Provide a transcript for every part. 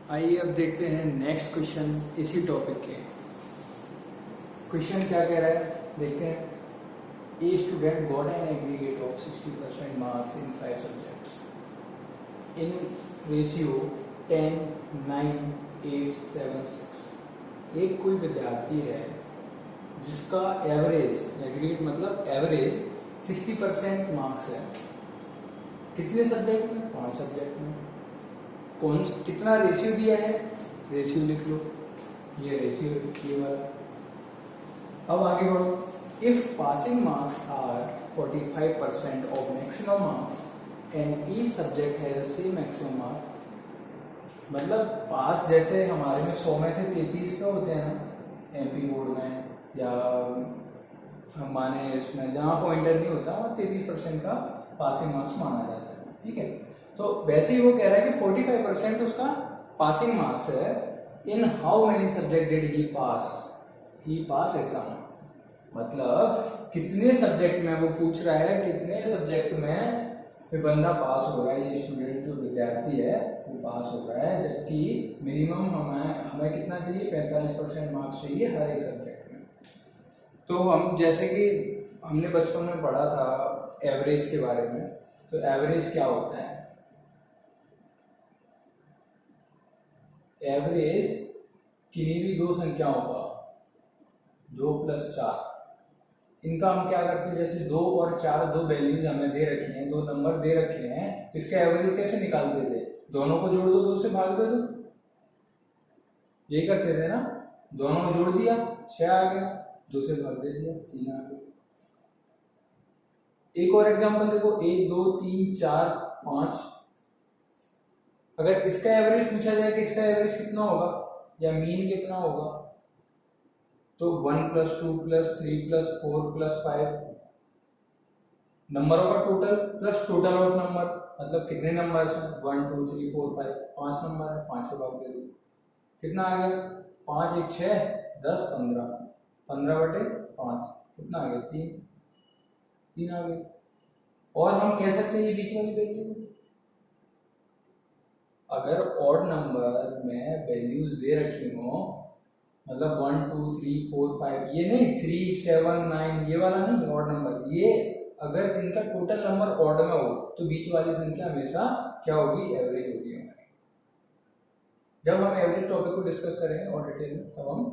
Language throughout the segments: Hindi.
आइए अब देखते हैं नेक्स्ट क्वेश्चन इसी टॉपिक के। क्वेश्चन क्या कह रहा है देखते हैं। A student got an aggregate of 60% marks in 5 subjects in ratio 10, 9, 8, 7, 6। एक कोई विद्यार्थी है जिसका एवरेज, एग्रीगेट मतलब एवरेज 60% मार्क्स है। कितने सब्जेक्ट में? 5 सब्जेक्ट में। कौन कितना रेशियो दिया है? रेशियो लिख लो, ये रेशियो ये वाला। अब आगे बढ़ो। If passing marks are 45% of maximum marks and each subject has the same maximum marks, मतलब पास जैसे हमारे में 100 में से 33 पे होते हैं ना एमपी बोर्ड में, या हम माने इसमें जहाँ पॉइंटर नहीं होता वहाँ 33% का पासिंग मार्क्स माना जाता है। ठीक है, तो वैसे ही वो कह रहा है कि 45% उसका पासिंग मार्क्स है। In how many subject did he pass exam, मतलब कितने सब्जेक्ट में वो पूछ रहा है, कितने सब्जेक्ट में फिर बंदा पास हो रहा है, ये स्टूडेंट जो विद्यार्थी है वो पास हो रहा है। जबकि मिनिमम हमें कितना चाहिए? 45% मार्क्स चाहिए हर एक सब्जेक्ट में। तो हम जैसे कि हमने बचपन में पढ़ा था एवरेज के बारे में, तो एवरेज क्या होता है? एवरेज किन्हीं भी दो संख्याओं का 2 + 4, इनका हम क्या करते हैं, जैसे 2 और 4 दो वैल्यूज हमें दे रखी हैं, दो नंबर दे रखे हैं, इसका एवरेज कैसे निकालते थे? दोनों को जोड़ दो, 2 से भाग दे दो, यही करते थे ना। दोनों को जोड़ दिया 6 आ गया, 2 से भाग दे दिया 3 आ गया। एक और एग्जांपल देखो, 1, 2, 3, 4, 5। अगर इसका एवरेज पूछा जाए कि इसका एवरेज कितना होगा या मीन कितना होगा, तो 1 + 2 + 3 + 4 + 5 नंबरों का total plus total of number, मतलब कितने नंबर हैं? 1, 2, 3, 4, 5, 5 नंबर है, 5 से भाग दे दो, कितना आ गया? 5, 1, 6, 10, 15, 15/5 कितना आ गया? 3 आ गया। और हम कह सकते हैं ये बीच वाली वैल्यू, अगर ऑड नंबर में वैल्यूज दे रखी हो, मतलब 1, 2, 3, 4, 5, ये नहीं 3, 7, 9 ये वाला नहीं ऑड नंबर, ये अगर इनका टोटल नंबर ऑड में हो तो बीच वाली संख्या हमेशा क्या होगी? एवरेज होगी हमारी। जब हम एवरेज टॉपिक को डिस्कस करेंगे और डिटेल में तब हम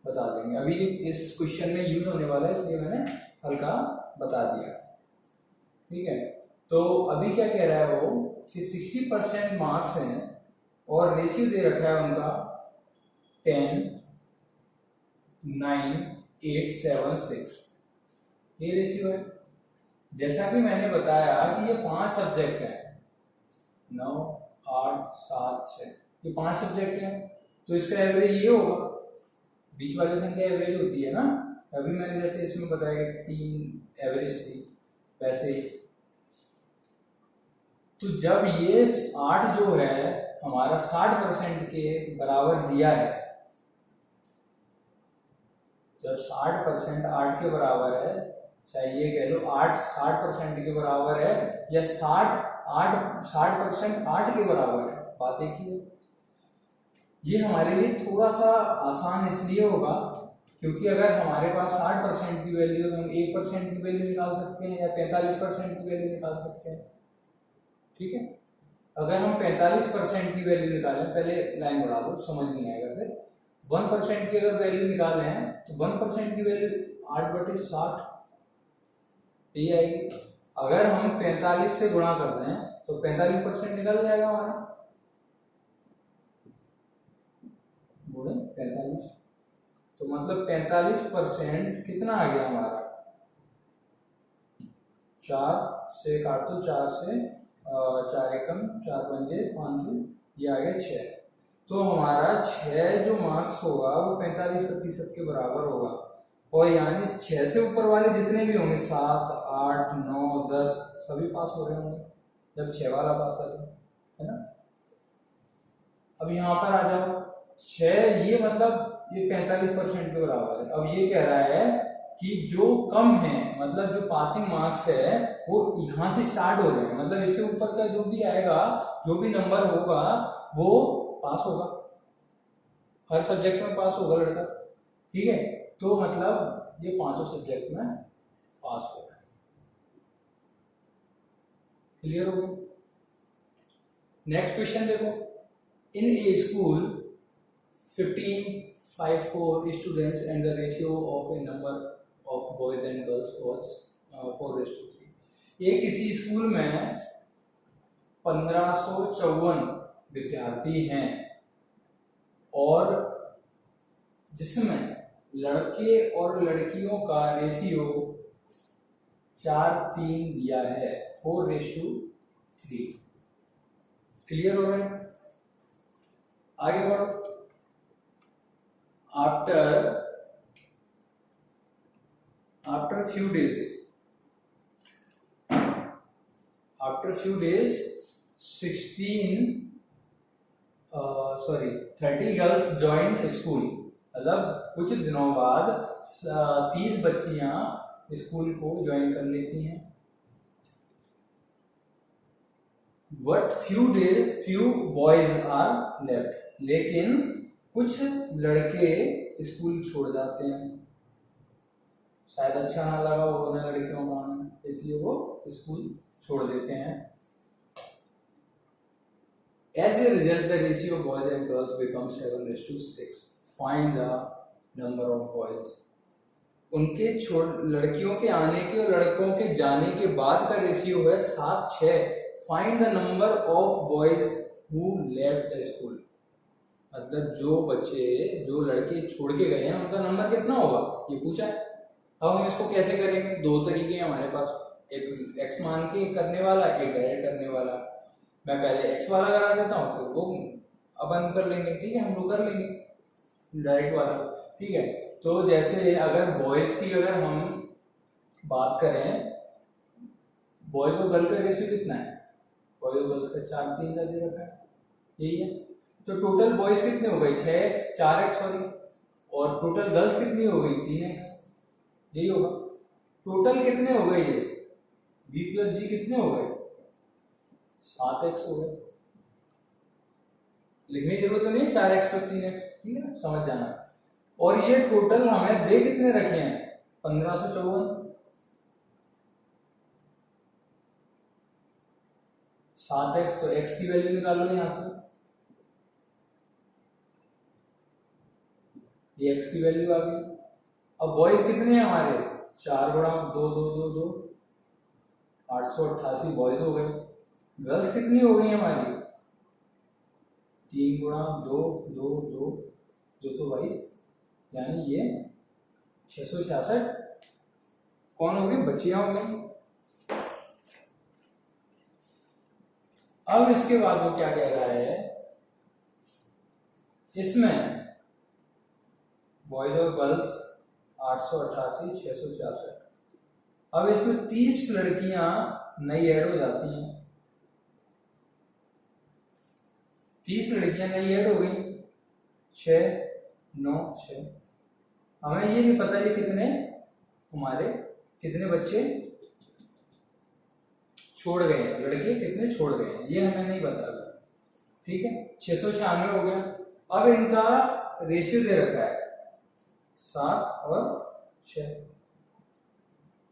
बता देंगे। अभी इस क्वेश्चन में यूज होने वाला है इसलिए मैंने हल्का बता दिया। ठीक है, तो अभी क्या कह रहा है वो कि 60% मार्क्स हैं और रेशियो दे रखा है उनका 10, 9, 8, 7, 6, ये रेशियो है। जैसा कि मैंने बताया कि ये 5 सब्जेक्ट है, 9, 8, 7, 6, ये 5 सब्जेक्ट है, तो इसका एवरेज ये होगा। बीच वाली संख्या एवरेज होती है ना। अभी मैंने जैसे इसमें बताया कि 3 एवरेज थी, वैसे ही तो जब ये 8 जो है हमारा 60% के बराबर दिया है, जब 60% 8 के बराबर है, चाहे ये कह लो 8 60% के बराबर है या 60% 8 के बराबर है, बात एक ही है। ये हमारे लिए थोड़ा सा आसान इसलिए होगा क्योंकि अगर हमारे पास 60% की वैल्यू तो हम 1% की वैल्यू निकाल सकते हैं या 45% की वैल्यू निकाल सकते हैं। ठीक है, अगर हम 45% की वैल्यू निकालें, पहले लाइन बढ़ा दो समझ नहीं आएगा। फिर 1% की अगर वैल्यू निकाले हैं तो 1% की वैल्यू 8/60 ये आएगी। अगर हम 45 से गुणा कर दें तो 45% निकल जाएगा हमारा, गुणे 45, तो मतलब 45% कितना आ गया हमारा? 4 से काट दो, 4 से 4 एकम 4 पंजे 5, ये आ गया 6। तो हमारा 6 जो मार्क्स होगा वो 45% के बराबर होगा। और यानी 6 से ऊपर वाले जितने भी होंगे 7, 8, 9, 10 सभी पास हो रहे होंगे जब 6 वाला पास आ जाए, है ना। अब यहाँ पर आ जाओ, 6 ये मतलब ये 45% के बराबर है। अब ये कह रहा है कि जो कम है, मतलब जो पासिंग मार्क्स है वो यहाँ से स्टार्ट हो रहे हैं, मतलब इससे ऊपर का जो भी आएगा, जो भी नंबर होगा वो पास होगा। हर सब्जेक्ट में पास होगा लड़का, ठीक है। तो मतलब ये पांचों सब्जेक्ट में पास हो रहा है। क्लियर हो गया। नेक्स्ट क्वेश्चन देखो, in a school 1554 students and the ratio of a number of boys and girls was 4:3। ये किसी स्कूल में 1554 विद्यार्थी हैं और जिसमें लड़के और लड़कियों का रेशियो 4:3 दिया है, 4:3। क्लियर हो रहा है। आगे बढ़ो। After few days 30 girls join school. मतलब कुछ दिनों बाद 30 बच्चियां स्कूल को ज्वाइन कर लेती हैं। But few boys are left. लेकिन कुछ लड़के स्कूल छोड़ जाते हैं, शायद अच्छा ना लगा हो उन्हें लड़कियों का आना, इसलिए वो स्कूल छोड़ देते हैं। As a result, the ratio of boys and girls becomes 7:6. Find the number of boys. उनके लड़कियों के आने के और लड़कों के जाने के बाद का रेशियो है 7:6। Find the number of boys who left the school. मतलब जो लड़के छोड़ के गए हैं उनका नंबर कितना होगा ये पूछा है। अब हम इसको कैसे करेंगे? दो तरीके हैं हमारे पास, एक एक्स मान के करने वाला, एक डायरेक्ट करने वाला। मैं पहले एक्स वाला करा देता हूँ, फिर वो अपन कर लेंगे, ठीक है, हम लोग कर लेंगे डायरेक्ट वाला, ठीक है। तो जैसे अगर बॉयज की अगर हम बात करें, बॉयज और गर्ल का रेशियो कितना है? बॉयज और गर्ल्स का 4:3 का दे रखा है, यही है। तो टोटल बॉयज कितने हो गए? 4x सॉरी, और टोटल गर्ल्स कितनी हो गई? 3x, यही होगा। टोटल कितने हो गए? ये b + g कितने हो गए? 7x हो गए। लिखने की जरूरत तो नहीं, 4x + 3x, ठीक है, समझ जाना। और ये टोटल हमें दे कितने रखे हैं? 1554। 7x तो x की वैल्यू निकालो यहां से, ये x की वैल्यू आ गई। अब बॉयज कितने हैं हमारे? 4 × 2 2 2 2 888 बॉयज हो गए। गर्ल्स कितनी हो गई हमारी? 3 × 2 2 2 222, यानी ये 666 कौन हो गई? बच्चियां हो गई। अब इसके बाद वो क्या कह रहा है, इसमें बॉयज और गर्ल्स 888 666। अब इसमें 30 लड़कियां नई ऐड हो जाती हैं। 30 लड़कियां नई ऐड हो गई, 6 9 6। हमें ये नहीं पता ये कितने बच्चे छोड़ गए हैं, लड़के कितने छोड़ गए हैं, ये हमें नहीं पता, ठीक है। 696 हो गया। अब इनका रेशियो दे रखा है 7 और 6,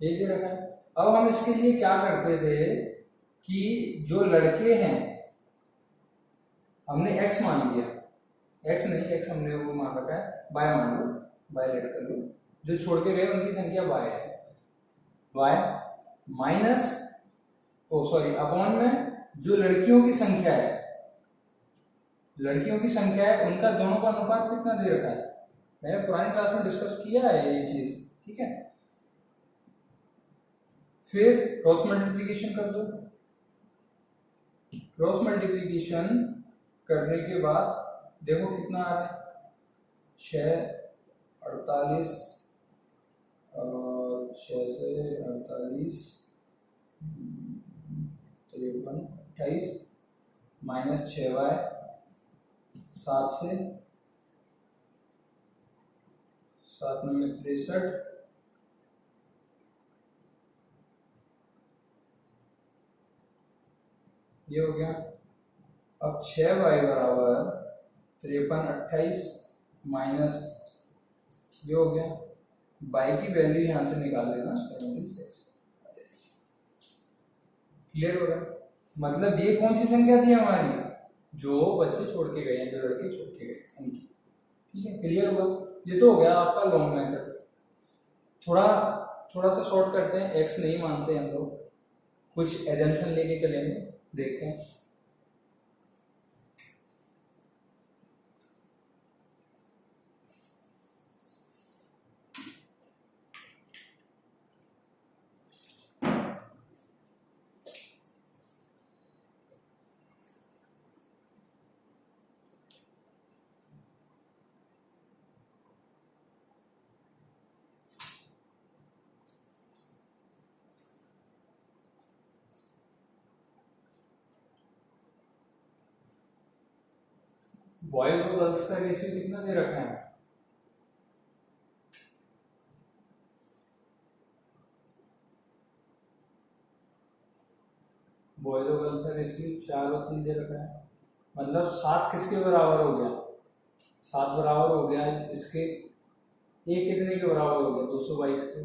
ये दे रखा है। अब हम इसके लिए क्या करते थे कि जो लड़के हैं हमने x मान लिया, x नहीं, x हमने वो मान रखा है y मान लो, y लेट कर लो। जो छोड़ के गए उनकी संख्या y है, y माइनस अपॉन में जो लड़कियों की संख्या है, उनका दोनों का अनुपात कितना दे रखा है? मैंने पुरानी क्लास में डिस्कस किया है ये चीज, ठीक है। फिर क्रॉस मल्टीप्लिकेशन कर दो। क्रॉस मल्टीप्लिकेशन करने के बाद देखो कितना आ रहा है, 6 48 6 से 48 53 28 माइनस 6y 7 से 7 में 63, ये हो गया। अब 6y = 53 28 माइनस ये हो गया, बाई की वैल्यू यहाँ से निकाल लेना 76। क्लियर हो रहा है? मतलब ये कौन सी संख्या थी हमारी, जो बच्चे छोड़ के गए हैं, जो लड़के छोड़ के गए उनकी। ठीक है, क्लियर हुआ? ये तो हो गया आपका लॉन्ग मेथड। थोड़ा थोड़ा सा शॉर्ट करते हैं, एक्स नहीं मानते हम लोग, कुछ एजम्पशन लेके चलेंगे, देखते हैं। बॉयज और गर्ल्स का रेशियो कितना दे रखा है? बॉयज और गर्ल्स का रेशियो 4 और 3 दे रखा है। मतलब 7 किसके बराबर हो गया? 7 बराबर हो गया इसके, एक कितने के बराबर हो गया? 222 के।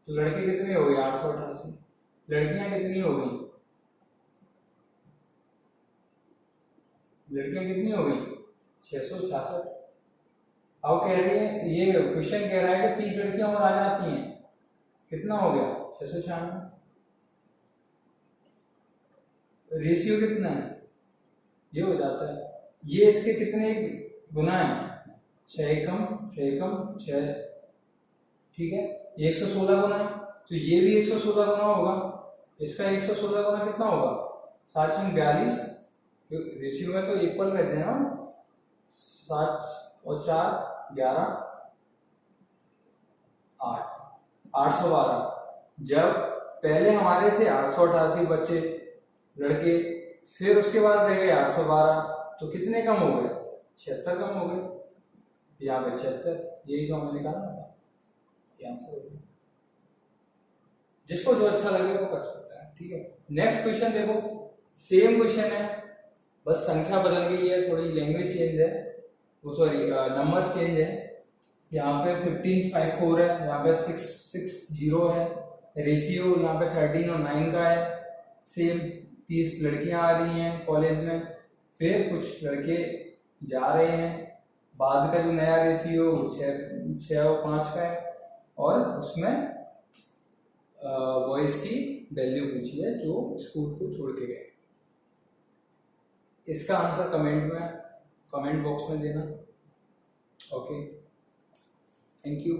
तो लड़के कितने हो गए? 888। लड़कियां कितनी हो गई? लड़कियां कितनी हो गई? 666। अब कह रही है, ये क्वेश्चन कह रहा है कि 30 लड़कियां और आ जाती हैं, कितना हो गया? 696। रेशियो कितना है? ये हो जाता है, ये इसके कितने गुना है? 6 कम 6 कम 6। ठीक है, 116 गुना है, तो ये भी 116 गुना होगा। इसका 116 गुना कितना होगा? 742। रेशियो में तो इक्वल रहते हैं ना, 7 और 4 11 8 812। जब पहले हमारे थे 888 बच्चे लड़के, फिर उसके बाद रह गए 812, तो कितने कम हो गए? 76 कम हो गए। यहाँ पे 76, यही जो हमें निकालना था, ये आंसर हो गया। जिसको जो अच्छा लगे वो कर सकता है। ठीक है, नेक्स्ट क्वेश्चन देखो, सेम क्वेश्चन है, बस संख्या बदल गई है, थोड़ी लैंग्वेज चेंज है, वो सॉरी नंबर्स चेंज है। यहाँ पे 1554 है, यहाँ पे 660 है। रेशियो यहाँ पे 13 और 9 का है। सेम 30 लड़कियां आ रही हैं कॉलेज में, फिर कुछ लड़के जा रहे हैं। बाद का जो नया रेशियो 6 और 5 का है, और उसमें बॉयज की वैल्यू पूछी है जो स्कूल को छोड़ के गए। इसका आंसर कमेंट बॉक्स में देना। Okay, thank you.